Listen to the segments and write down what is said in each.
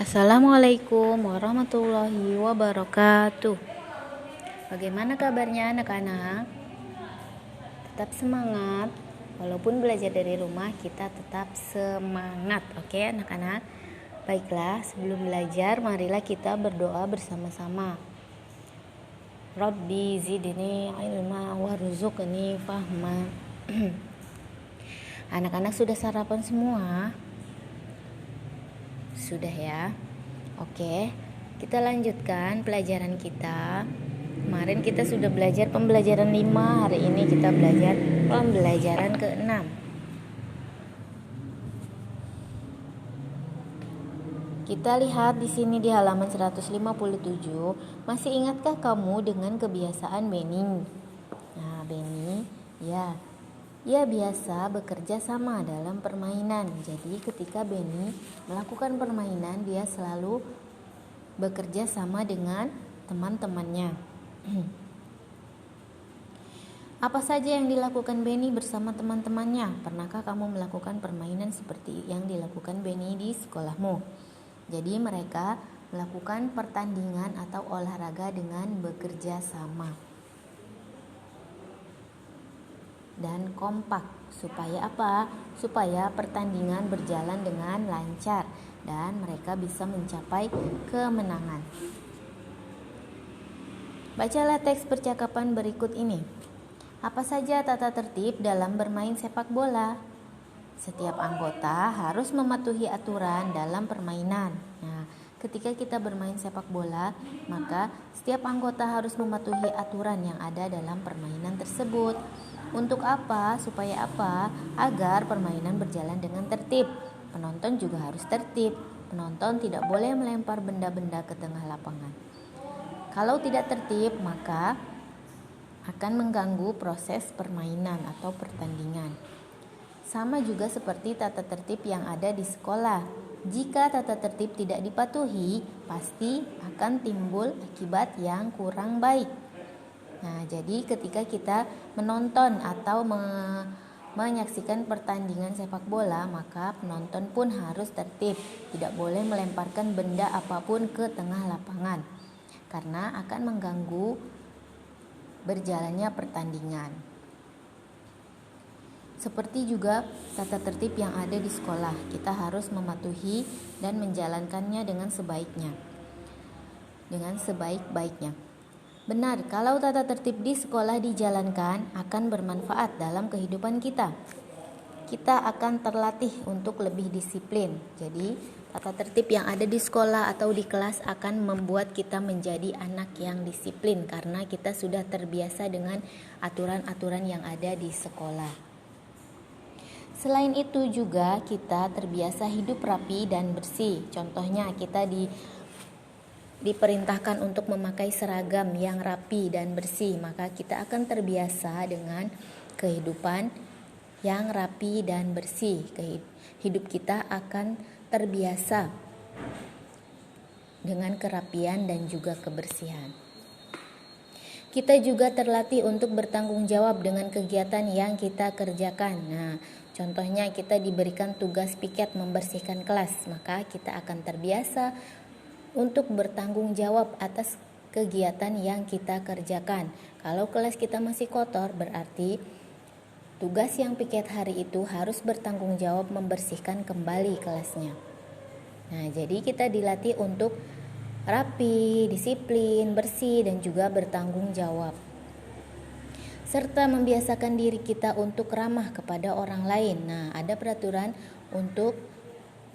Assalamualaikum warahmatullahi wabarakatuh. Bagaimana kabarnya anak-anak? Tetap semangat. Walaupun belajar dari rumah, kita tetap semangat. Oke anak-anak? Baiklah, sebelum belajar marilah kita berdoa bersama-sama. Rabbi zidni ilma warzuqni fahma. Anak-anak sudah sarapan semua? Sudah ya. Oke, kita lanjutkan pelajaran kita. Kemarin kita sudah belajar pembelajaran 5, hari ini kita belajar pembelajaran ke-6. Kita lihat di sini di halaman 157. Masih ingatkah kamu dengan kebiasaan Benny? Nah, Benny, ya. Ia biasa bekerja sama dalam permainan. Jadi ketika Benny melakukan permainan, dia selalu bekerja sama dengan teman-temannya. Apa saja yang dilakukan Benny bersama teman-temannya? Pernahkah kamu melakukan permainan seperti yang dilakukan Benny di sekolahmu? Jadi mereka melakukan pertandingan atau olahraga dengan bekerja sama dan kompak. Supaya apa? Supaya pertandingan berjalan dengan lancar dan mereka bisa mencapai kemenangan. Bacalah teks percakapan berikut ini. Apa saja tata tertib dalam bermain sepak bola? Setiap anggota harus mematuhi aturan dalam permainan. Nah, ketika kita bermain sepak bola, maka setiap anggota harus mematuhi aturan yang ada dalam permainan tersebut. Untuk apa? Supaya apa? Agar permainan berjalan dengan tertib. Penonton juga harus tertib. Penonton tidak boleh melempar benda-benda ke tengah lapangan. Kalau tidak tertib, maka akan mengganggu proses permainan atau pertandingan. Sama juga seperti tata tertib yang ada di sekolah. Jika tata tertib tidak dipatuhi, pasti akan timbul akibat yang kurang baik. Nah, jadi ketika kita menonton atau menyaksikan pertandingan sepak bola, maka penonton pun harus tertib. Tidak boleh melemparkan benda apapun ke tengah lapangan, karena akan mengganggu berjalannya pertandingan. Seperti juga tata tertib yang ada di sekolah, kita harus mematuhi dan menjalankannya dengan sebaik-baiknya. Benar, kalau tata tertib di sekolah dijalankan akan bermanfaat dalam kehidupan kita. Kita akan terlatih untuk lebih disiplin. Jadi, tata tertib yang ada di sekolah atau di kelas akan membuat kita menjadi anak yang disiplin karena kita sudah terbiasa dengan aturan-aturan yang ada di sekolah. Selain itu juga kita terbiasa hidup rapi dan bersih. Contohnya kita diperintahkan untuk memakai seragam yang rapi dan bersih, maka kita akan terbiasa dengan kehidupan yang rapi dan bersih. Hidup kita akan terbiasa dengan kerapian dan juga kebersihan. Kita juga terlatih untuk bertanggung jawab dengan kegiatan yang kita kerjakan. Nah, contohnya kita diberikan tugas piket membersihkan kelas, maka kita akan terbiasa untuk bertanggung jawab atas kegiatan yang kita kerjakan. Kalau kelas kita masih kotor, berarti tugas yang piket hari itu harus bertanggung jawab membersihkan kembali kelasnya. Nah, jadi kita dilatih untuk rapi, disiplin, bersih, dan juga bertanggung jawab. Serta membiasakan diri kita untuk ramah kepada orang lain. Nah, ada peraturan untuk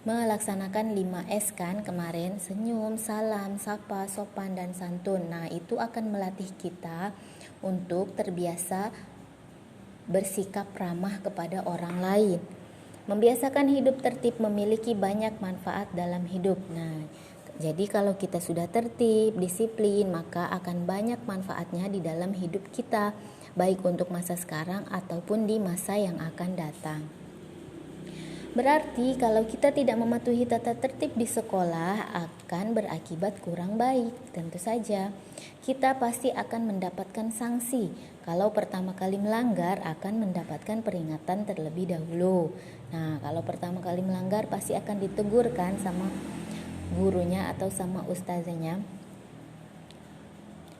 melaksanakan 5S kan kemarin, senyum, salam, sapa, sopan, dan santun. Nah, itu akan melatih kita untuk terbiasa bersikap ramah kepada orang lain. Membiasakan hidup tertib memiliki banyak manfaat dalam hidup. Nah, jadi kalau kita sudah tertib, disiplin, maka akan banyak manfaatnya di dalam hidup kita, baik untuk masa sekarang ataupun di masa yang akan datang. Berarti kalau kita tidak mematuhi tata tertib di sekolah akan berakibat kurang baik. Tentu saja kita pasti akan mendapatkan sanksi. Kalau pertama kali melanggar akan mendapatkan peringatan terlebih dahulu. Nah, kalau pertama kali melanggar pasti akan ditegur kan sama gurunya atau sama ustazanya.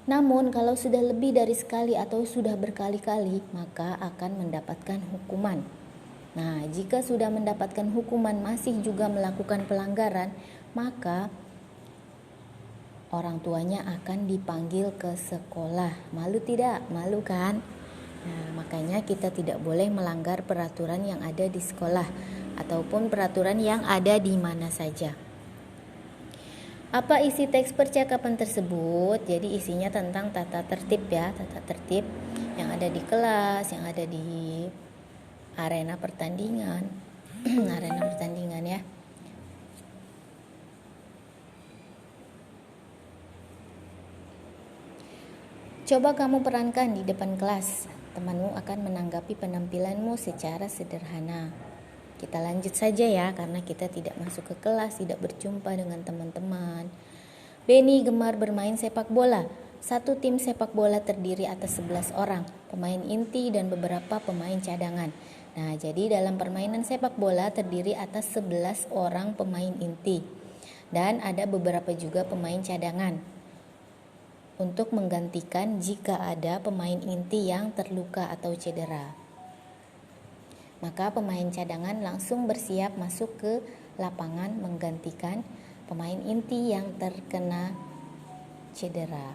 Namun kalau sudah lebih dari sekali atau sudah berkali-kali, maka akan mendapatkan hukuman. Nah, jika sudah mendapatkan hukuman masih juga melakukan pelanggaran, maka orang tuanya akan dipanggil ke sekolah. Malu tidak? Malu kan? Nah, makanya kita tidak boleh melanggar peraturan yang ada di sekolah ataupun peraturan yang ada di mana saja. Apa isi teks percakapan tersebut? Jadi isinya tentang tata tertib ya, tata tertib yang ada di kelas, yang ada di arena pertandingan, arena pertandingan ya. Coba kamu perankan di depan kelas, temanmu akan menanggapi penampilanmu secara sederhana. Kita lanjut saja ya, karena kita tidak masuk ke kelas, tidak berjumpa dengan teman-teman. Benny gemar bermain sepak bola. Satu tim sepak bola terdiri atas 11 orang, pemain inti dan beberapa pemain cadangan. Nah, jadi dalam permainan sepak bola terdiri atas 11 orang pemain inti. Dan ada beberapa juga pemain cadangan. Untuk menggantikan jika ada pemain inti yang terluka atau cedera. Maka pemain cadangan langsung bersiap masuk ke lapangan menggantikan pemain inti yang terkena cedera.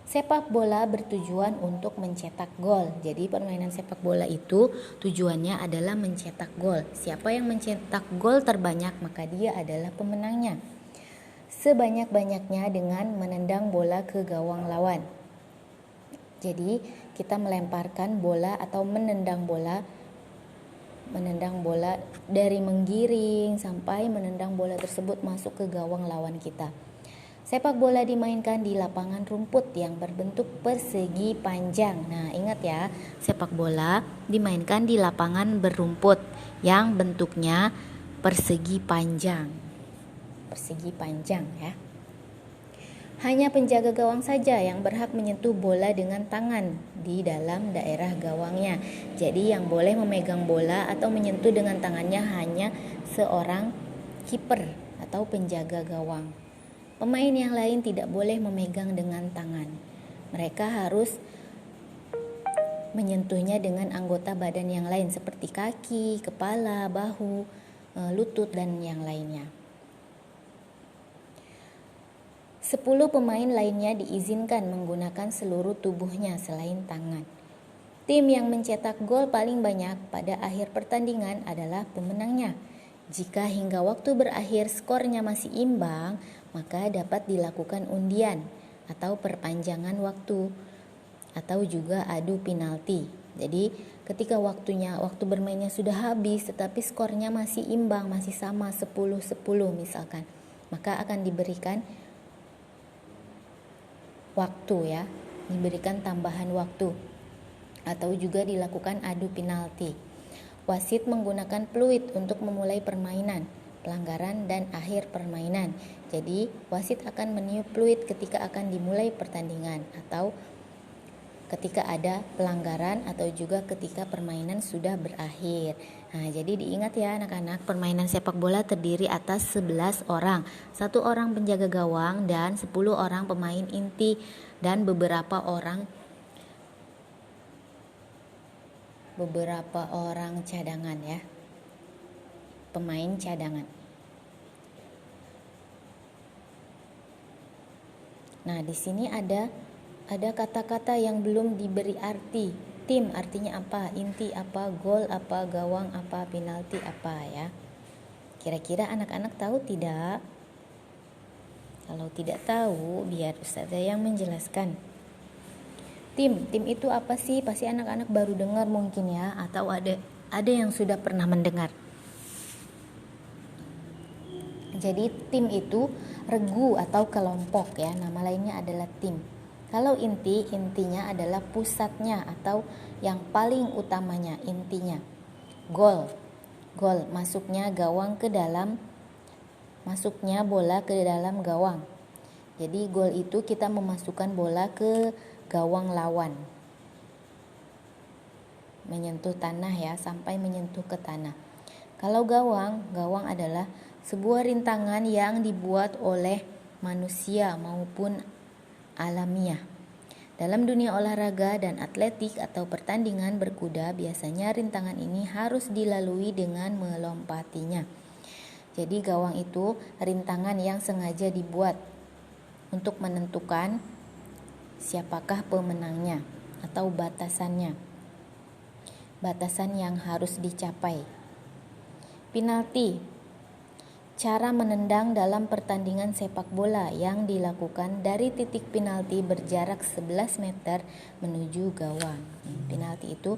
Sepak bola bertujuan untuk mencetak gol. Jadi permainan sepak bola itu tujuannya adalah mencetak gol. Siapa yang mencetak gol terbanyak maka dia adalah pemenangnya. Sebanyak-banyaknya dengan menendang bola ke gawang lawan. Jadi kita melemparkan bola atau menendang bola dari menggiring sampai menendang bola tersebut masuk ke gawang lawan kita. Sepak bola dimainkan di lapangan rumput yang berbentuk persegi panjang. Nah, ingat ya, sepak bola dimainkan di lapangan berumput yang bentuknya persegi panjang. Persegi panjang ya. Hanya penjaga gawang saja yang berhak menyentuh bola dengan tangan di dalam daerah gawangnya. Jadi yang boleh memegang bola atau menyentuh dengan tangannya hanya seorang kiper atau penjaga gawang. Pemain yang lain tidak boleh memegang dengan tangan. Mereka harus menyentuhnya dengan anggota badan yang lain seperti kaki, kepala, bahu, lutut, dan yang lainnya. 10 pemain lainnya diizinkan menggunakan seluruh tubuhnya selain tangan. Tim yang mencetak gol paling banyak pada akhir pertandingan adalah pemenangnya. Jika hingga waktu berakhir skornya masih imbang, maka dapat dilakukan undian atau perpanjangan waktu atau juga adu penalti. Jadi ketika waktu bermainnya sudah habis tetapi skornya masih imbang, masih sama 10-10 misalkan, maka akan diberikan waktu ya, diberikan tambahan waktu atau juga dilakukan adu penalti. Wasit menggunakan peluit untuk memulai permainan, pelanggaran dan akhir permainan. Jadi wasit akan meniup peluit ketika akan dimulai pertandingan atau ketika ada pelanggaran atau juga ketika permainan sudah berakhir. Nah, jadi diingat ya anak-anak, permainan sepak bola terdiri atas 11 orang. 1 orang penjaga gawang dan 10 orang pemain inti dan beberapa orang cadangan ya. Pemain cadangan. Nah, di sini ada kata-kata yang belum diberi arti. Tim artinya apa? Inti apa? Gol apa? Gawang apa? Penalti apa ya? Kira-kira anak-anak tahu tidak? Kalau tidak tahu, biar Ustazah yang menjelaskan. Tim itu apa sih? Pasti anak-anak baru dengar mungkin ya, atau ada yang sudah pernah mendengar. Jadi tim itu regu atau kelompok ya, nama lainnya adalah tim. Kalau intinya adalah pusatnya atau yang paling utamanya, intinya. Gol, masuknya bola ke dalam gawang. Jadi gol itu kita memasukkan bola ke gawang lawan, menyentuh tanah ya, sampai menyentuh ke tanah. Kalau gawang adalah sebuah rintangan yang dibuat oleh manusia maupun alamiah. Dalam dunia olahraga dan atletik atau pertandingan berkuda, biasanya rintangan ini harus dilalui dengan melompatinya. Jadi gawang itu rintangan yang sengaja dibuat untuk menentukan siapakah pemenangnya atau batasannya. Batasan yang harus dicapai. Penalti. Cara menendang dalam pertandingan sepak bola yang dilakukan dari titik penalti berjarak 11 meter menuju gawang. Penalti itu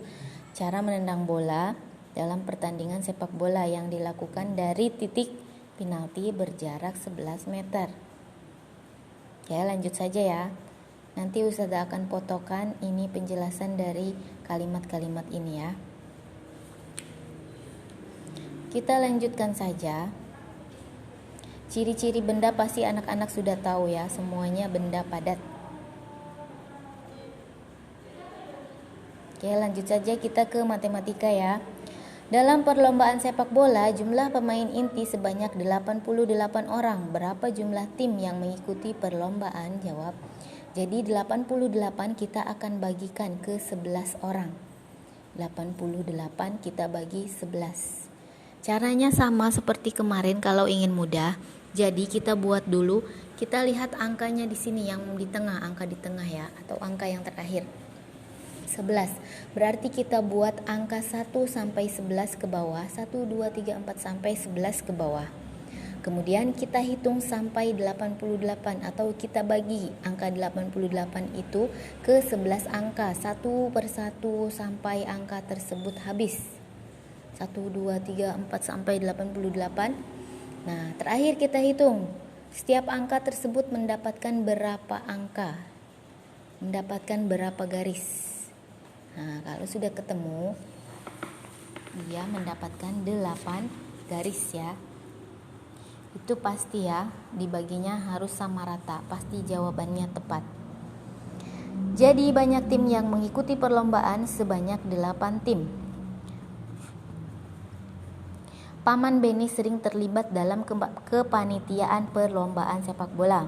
cara menendang bola dalam pertandingan sepak bola yang dilakukan dari titik penalti berjarak 11 meter. Ya, lanjut saja ya. Nanti Ustazah akan potokan ini penjelasan dari kalimat-kalimat ini ya. Kita lanjutkan saja. Ciri-ciri benda pasti anak-anak sudah tahu ya, semuanya benda padat. Oke, lanjut saja kita ke matematika ya. Dalam perlombaan sepak bola, jumlah pemain inti sebanyak 88 orang. Berapa jumlah tim yang mengikuti perlombaan? Jawab. Jadi 88 kita akan bagikan ke 11 orang. 88 kita bagi 11. Caranya sama seperti kemarin kalau ingin mudah. Jadi kita buat dulu, kita lihat angkanya di sini yang di tengah, angka di tengah ya, atau angka yang terakhir. 11. Berarti kita buat angka 1 sampai 11 ke bawah, 1 2 3 4 sampai 11 ke bawah. Kemudian kita hitung sampai 88 atau kita bagi angka 88 itu ke 11 angka, satu persatu sampai angka tersebut habis. 1 2 3 4 sampai 88. Nah, terakhir kita hitung setiap angka tersebut mendapatkan berapa angka, mendapatkan berapa garis. Nah, kalau sudah ketemu, dia mendapatkan 8 garis ya. Itu pasti ya, dibaginya harus sama rata, pasti jawabannya tepat. Jadi banyak tim yang mengikuti perlombaan, sebanyak 8 tim. Paman Beni sering terlibat dalam kepanitiaan perlombaan sepak bola.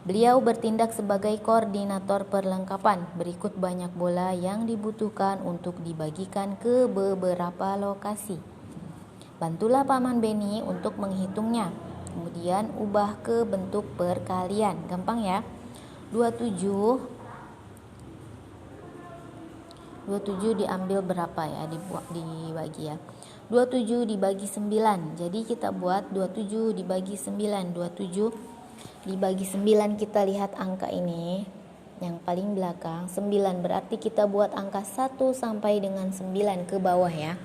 Beliau bertindak sebagai koordinator perlengkapan. Berikut banyak bola yang dibutuhkan untuk dibagikan ke beberapa lokasi. Bantulah Paman Beni untuk menghitungnya. Kemudian ubah ke bentuk perkalian. Gampang ya. 27 diambil berapa ya, dibagi ya. 27 dibagi 9. Jadi kita buat 27 dibagi 9. 27 dibagi 9, kita lihat angka ini yang paling belakang 9, berarti kita buat angka 1 sampai dengan 9 ke bawah ya.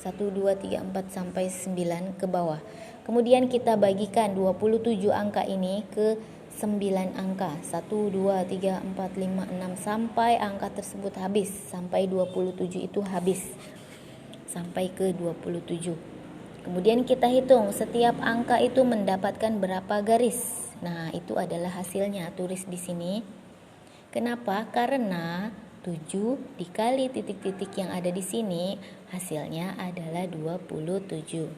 1 2 3 4 sampai 9 ke bawah. Kemudian kita bagikan 27 angka ini ke 9 angka. 1 2 3 4 5 6 sampai angka tersebut habis, sampai 27 itu habis. Sampai ke 27. Kemudian kita hitung setiap angka itu mendapatkan berapa garis. Nah, itu adalah hasilnya, tulis di sini. Kenapa? Karena 7 dikali titik-titik yang ada di sini, hasilnya adalah 27.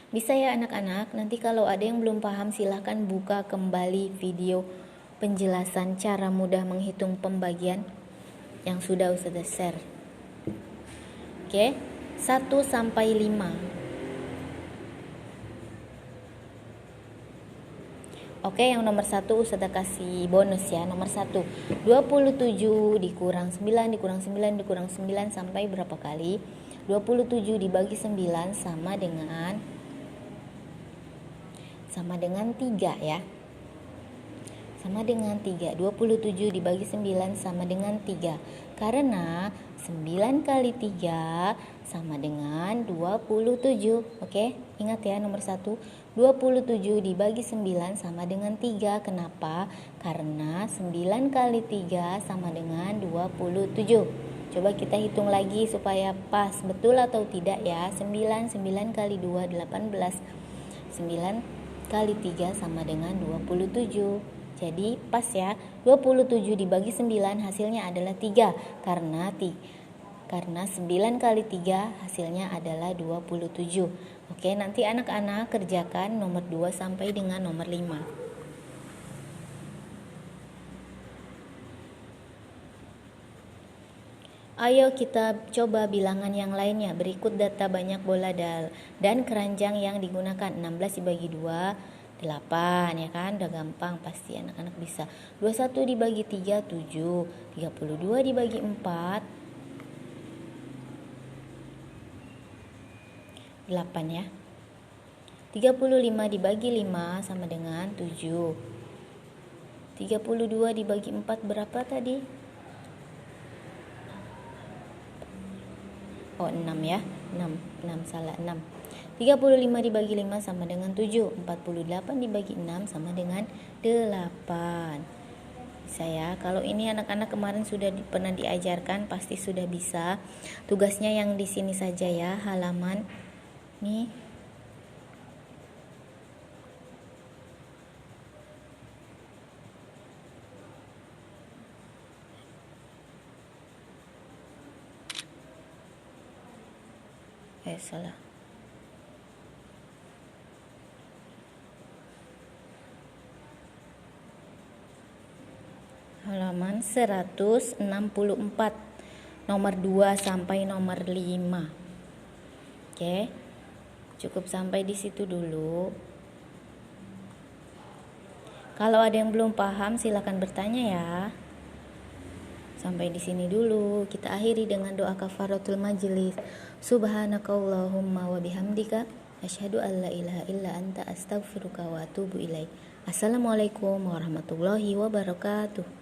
Bisa ya anak-anak? Nanti kalau ada yang belum paham silahkan buka kembali video penjelasan cara mudah menghitung pembagian yang sudah Ustazah share. Oke, 1 sampai 5. Oke, yang nomor 1 Ustazah kasih bonus ya. Nomor 1, 27 dikurang 9 dikurang 9 dikurang 9 sampai berapa kali? 27 dibagi 9 sama dengan 3 ya. Sama dengan 3. 27 dibagi 9 sama dengan 3. Karena 9 kali 3 sama dengan 27. Oke, ingat ya nomor 1. 27 dibagi 9 sama dengan 3. Kenapa? Karena 9 kali 3 sama dengan 27. Coba kita hitung lagi supaya pas. Betul atau tidak ya? 9 kali 2 18. 9 kali 3 sama dengan 27. Jadi pas ya, 27 dibagi 9 hasilnya adalah 3. karena 9 kali 3 hasilnya adalah 27. Oke, nanti anak-anak kerjakan nomor 2 sampai dengan nomor 5. Ayo kita coba bilangan yang lainnya. Berikut data banyak bola dan keranjang yang digunakan. 16 dibagi 2, 8 ya kan? Udah gampang, pasti anak-anak bisa. 21 dibagi 3, 7. 32 dibagi 4, 8 ya. 35 dibagi 5 sama dengan 7. 32 dibagi 4 berapa tadi? Oh 6 ya, 6 salah 6. 35 dibagi 5 sama dengan 7. 48 dibagi 6 sama dengan 8. Bisa ya, kalau ini anak-anak kemarin sudah pernah diajarkan, pasti sudah bisa. Tugasnya yang di sini saja ya, halaman nih. Salah. Halaman 164. Nomor 2 sampai nomor 5. Oke. Cukup sampai di situ dulu. Kalau ada yang belum paham silakan bertanya ya. Sampai di sini dulu. Kita akhiri dengan doa kafaratul majelis. Subhanakallahumma wa bihamdika asyhadu an la ilaha illa anta astaghfiruka wa atubu ilaik. Assalamualaikum warahmatullahi wabarakatuh.